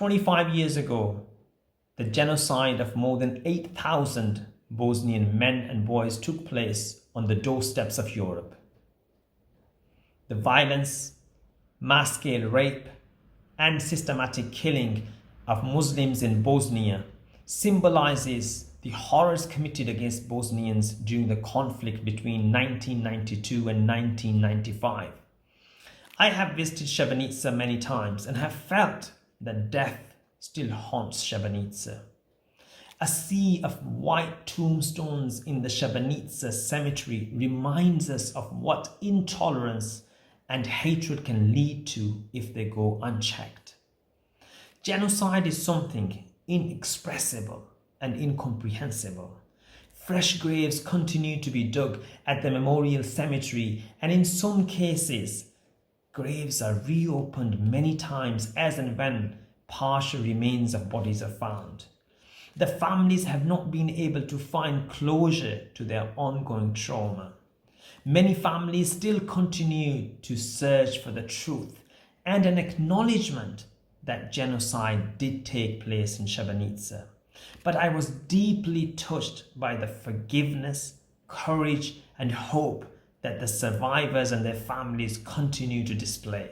25 years ago, the genocide of more than 8,000 Bosnian men and boys took place on the doorsteps of Europe. The violence, mass-scale rape, and systematic killing of Muslims in Bosnia symbolizes the horrors committed against Bosnians during the conflict between 1992 and 1995. I have visited Srebrenica many times and have felt that death still haunts Srebrenica. A sea of white tombstones in the Srebrenica cemetery reminds us of what intolerance and hatred can lead to if they go unchecked. Genocide is something inexpressible and incomprehensible. Fresh graves continue to be dug at the memorial cemetery, and in some cases, graves are reopened many times as and when partial remains of bodies are found. The families have not been able to find closure to their ongoing trauma. Many families still continue to search for the truth and an acknowledgement that genocide did take place in Srebrenica. But I was deeply touched by the forgiveness, courage, and hope that the survivors and their families continue to display.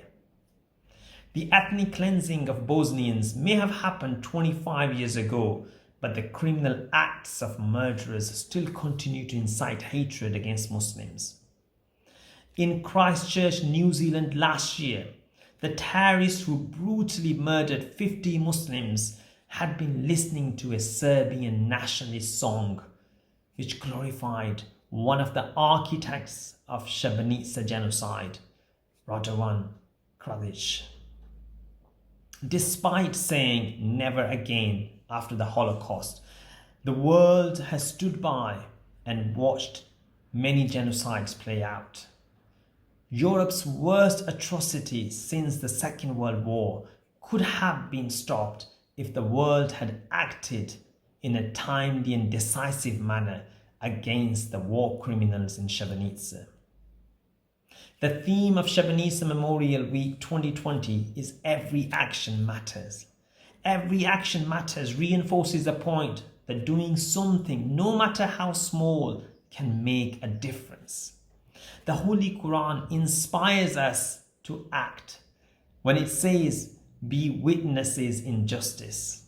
The ethnic cleansing of Bosnians may have happened 25 years ago, but the criminal acts of murderers still continue to incite hatred against Muslims. In Christchurch, New Zealand last year, the terrorists who brutally murdered 50 Muslims had been listening to a Serbian nationalist song which glorified one of the architects of Srebrenica Genocide, Radovan Karadzic. Despite saying never again after the Holocaust, the world has stood by and watched many genocides play out. Europe's worst atrocity since the Second World War could have been stopped if the world had acted in a timely and decisive manner against the war criminals in Srebrenica. The theme of Srebrenica Memorial Week 2020 is Every Action Matters. Every action matters reinforces the point that doing something, no matter how small, can make a difference. The Holy Quran inspires us to act when it says, "Be witnesses in justice."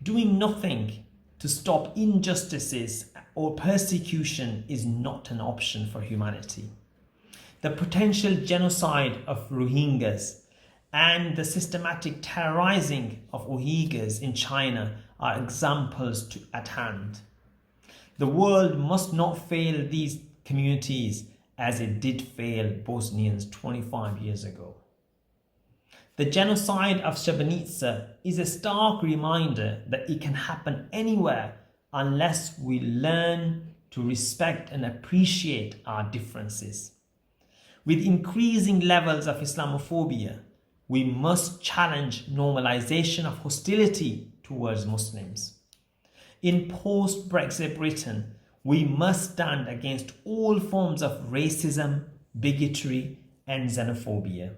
Doing nothing to stop injustices or persecution is not an option for humanity. The potential genocide of Rohingyas and the systematic terrorizing of Uyghurs in China are examples at hand. The world must not fail these communities as it did fail Bosnians 25 years ago. The genocide of Srebrenica is a stark reminder that it can happen anywhere unless we learn to respect and appreciate our differences. With increasing levels of Islamophobia, we must challenge normalization of hostility towards Muslims. In post-Brexit Britain, we must stand against all forms of racism, bigotry, and xenophobia.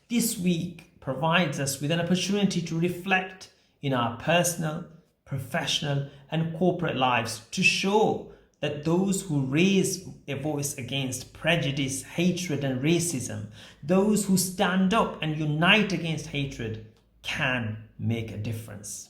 This week provides us with an opportunity to reflect in our personal, professional, and corporate lives to show that those who raise a voice against prejudice, hatred, and racism, those who stand up and unite against hatred, can make a difference.